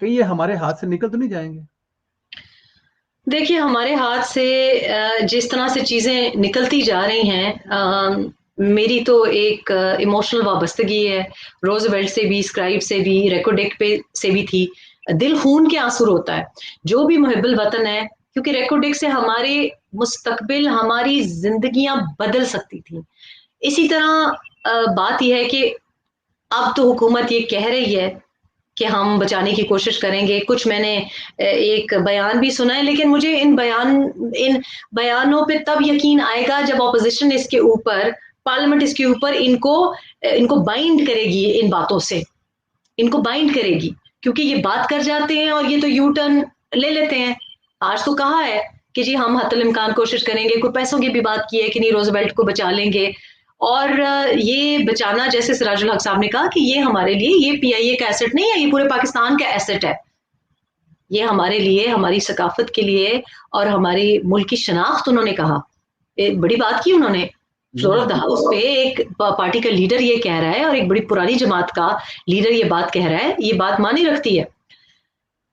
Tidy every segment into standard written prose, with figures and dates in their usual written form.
کہیں یہ ہمارے ہاتھ سے نکل تو نہیں جائیں گے؟ دیکھیے ہمارے ہاتھ سے جس طرح سے چیزیں نکلتی جا رہی ہیں، میری تو ایک ایموشنل وابستگی ہے روزویلٹ سے بھی، اسکرائب سے بھی، ریکوڈیک پہ سے بھی تھی. دل خون کے آنسو روتا ہے جو بھی محب الوطن ہے، کیونکہ ریکوڈیک سے ہمارے مستقبل، ہماری زندگیاں بدل سکتی تھیں. اسی طرح بات یہ ہے کہ اب تو حکومت یہ کہہ رہی ہے کہ ہم بچانے کی کوشش کریں گے. کچھ میں نے ایک بیان بھی سنا ہے، لیکن مجھے ان بیانوں پہ تب یقین آئے گا جب اپوزیشن اس کے اوپر، پارلیمنٹ اس کے اوپر ان کو بائنڈ کرے گی، ان باتوں سے ان کو بائنڈ کرے گی. کیونکہ یہ بات کر جاتے ہیں اور یہ تو یو ٹرن لے لیتے ہیں. آج تو کہا ہے کہ جی ہم حتی الامکان کوشش کریں گے، کوئی پیسوں کی بھی بات کی ہے کہ نہیں روزویلٹ کو بچا لیں گے. اور یہ بچانا، جیسے سراج الحق صاحب نے کہا کہ یہ ہمارے لیے، یہ پی آئی اے کا ایسٹ نہیں ہے، یہ پورے پاکستان کا ایسٹ ہے. یہ ہمارے لیے، ہماری ثقافت کے لیے اور ہماری ملک کی شناخت، انہوں نے کہا ایک بڑی بات کی. انہوں نے فلور آف دا ہاؤس پہ ایک پارٹی کا لیڈر یہ کہہ رہا ہے، اور ایک بڑی پرانی جماعت کا لیڈر یہ بات کہہ رہا ہے، یہ بات مانی رکھتی ہے.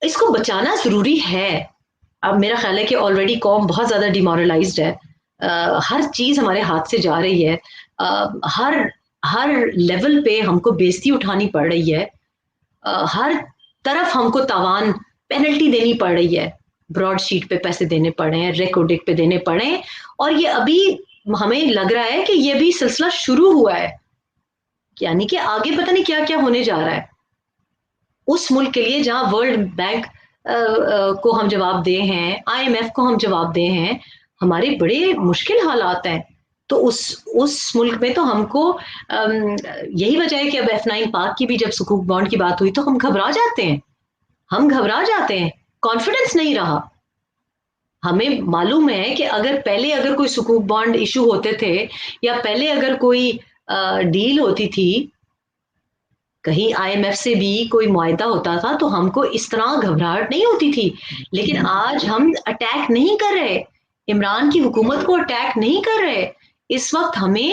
اس کو بچانا ضروری ہے. اب میرا خیال ہے کہ آلریڈی قوم بہت زیادہ ڈیمورلائزڈ ہے. ہر چیز ہمارے ہاتھ سے جا رہی ہے. ہر ہر لیول پہ ہم کو بےزتی اٹھانی پڑ رہی ہے. ہر طرف ہم کو تاوان، پینلٹی دینی پڑ رہی ہے. براڈ شیٹ پہ پیسے دینے پڑے ہیں، ریکوڈک پہ دینے پڑے ہیں. اور یہ ابھی ہمیں لگ رہا ہے کہ یہ بھی سلسلہ شروع ہوا ہے، یعنی کہ آگے پتہ نہیں کیا کیا ہونے جا رہا ہے. اس ملک کے لیے جہاں ورلڈ بینک کو ہم جواب دے ہیں، آئی ایم ایف کو ہم جواب دے ہیں، ہمارے بڑے مشکل حالات ہیں. تو اس ملک میں تو ہم کو یہی وجہ ہے کہ اب F9 پاک کی بھی جب سکوک بانڈ کی بات ہوئی تو ہم گھبرا جاتے ہیں. ہم گھبرا جاتے ہیں، کانفیڈنس نہیں رہا. ہمیں معلوم ہے کہ اگر کوئی سکوک بانڈ ایشو ہوتے تھے، یا پہلے اگر کوئی ڈیل ہوتی تھی، کہیں آئی ایم ایف سے بھی کوئی معاہدہ ہوتا تھا، تو ہم کو اس طرح گھبراہٹ نہیں ہوتی تھی. لیکن آج ہم اٹیک نہیں کر رہے، عمران کی حکومت کو اٹیک نہیں کر رہے. اس وقت ہمیں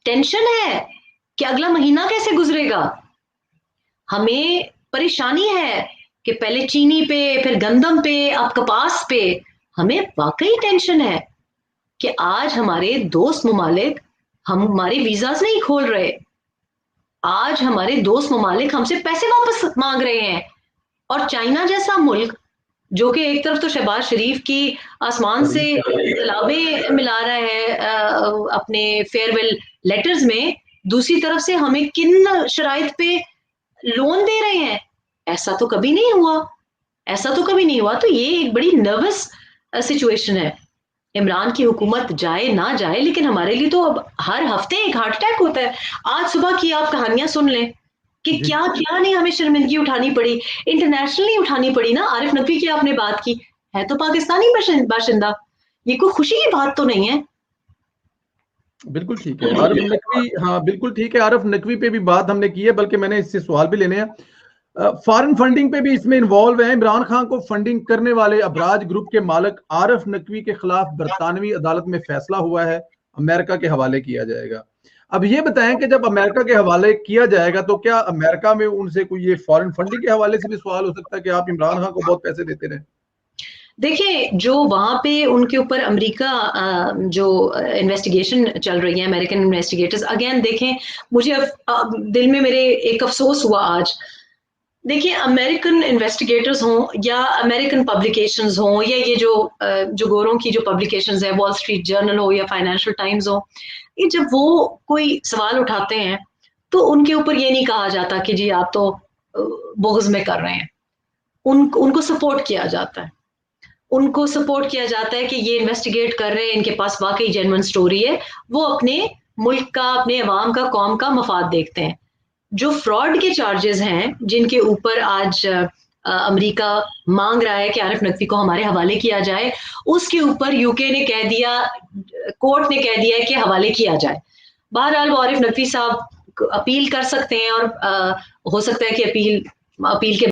ٹینشن ہے کہ اگلا مہینہ کیسے گزرے گا. ہمیں پریشانی ہے کہ پہلے چینی پہ، پھر گندم پہ، اب کپاس پہ. ہمیں واقعی ٹینشن ہے کہ آج ہمارے دوست ممالک ہمارے ویزاز نہیں کھول رہے. آج ہمارے دوست ممالک ہم سے پیسے واپس مانگ رہے ہیں. اور چائنا جیسا ملک، جو کہ ایک طرف تو شہباز شریف کی آسمان سے تلابیں ملا رہا ہے اپنے فیئر ویل لیٹرز میں، دوسری طرف سے ہمیں کن شرائط پہ لون دے رہے ہیں. ایسا تو کبھی نہیں ہوا، ایسا تو کبھی نہیں ہوا. تو یہ ایک بڑی نروس سچویشن ہے. عمران کی حکومت جائے نہ جائے، لیکن ہمارے لیے تو اب ہر ہفتے ایک ہارٹ اٹیک ہوتا ہے. آج صبح کی آپ کہانیاں سن لیں کہ کیا کیا نہیں ہمیں شرمندگی اٹھانی پڑی، انٹرنیشنلی اٹھانی پڑی نا. عارف نقوی کی آپ نے بات کی، ہے تو پاکستانی باشندہ، یہ کوئی خوشی کی بات تو نہیں ہے. بالکل ٹھیک ہے عارف نقوی، ہاں بالکل ٹھیک ہے. عارف نقوی پہ بھی بات ہم نے کی ہے، بلکہ میں نے اس سے سوال بھی لینے ہیں. فارن فنڈنگ پہ بھی اس میں انوالو ہیں. عمران خان کو فنڈنگ کرنے والے ابراج گروپ کے مالک عارف نقوی کے خلاف برطانوی عدالت میں فیصلہ ہوا ہے، امریکہ کے حوالے کیا جائے گا. اب یہ بتائیں کہ جب امریکہ کے حوالے کیا جائے گا تو کیا امریکہ میں ان سے کوئی یہ فارن فنڈنگ کے حوالے سے بھی سوال ہو سکتا ہے کہ آپ عمران خان کو بہت پیسے دیتے رہے؟ دیکھیں جو وہاں پہ ان کے اوپر امریکہ جو انویسٹیگیشن چل رہی ہے، امریکن انویسٹیگیٹرز، اگین دیکھیں مجھے دل میں میرے ایک افسوس ہوا آج. دیکھیں امریکن انویسٹیگیٹرز ہوں یا امریکن پبلیکیشنز ہوں، یا یہ جو گوروں کی جو پبلیکیشنز ہیں، وال اسٹریٹ جرنل ہو یا فائنینشل ٹائمز ہو، یہ جب وہ کوئی سوال اٹھاتے ہیں تو ان کے اوپر یہ نہیں کہا جاتا کہ جی آپ تو بغض میں کر رہے ہیں. ان کو سپورٹ کیا جاتا ہے. ان کو سپورٹ کیا جاتا ہے کہ یہ انویسٹیگیٹ کر رہے ہیں، ان کے پاس واقعی جینوئن سٹوری ہے، وہ اپنے ملک کا، اپنے عوام کا، قوم کا مفاد دیکھتے ہیں. جو فراڈ کے چارجز ہیں جن کے اوپر آج امریکہ مانگ رہا ہے کہ عارف نقوی کو ہمارے حوالے کیا جائے، اس کے اوپر یو کے نے کہہ دیا، کورٹ نے کہہ دیا کہ حوالے کیا جائے. بہرحال وہ عارف نقوی صاحب اپیل کر سکتے ہیں، اور ہو سکتا ہے کہ اپیل کے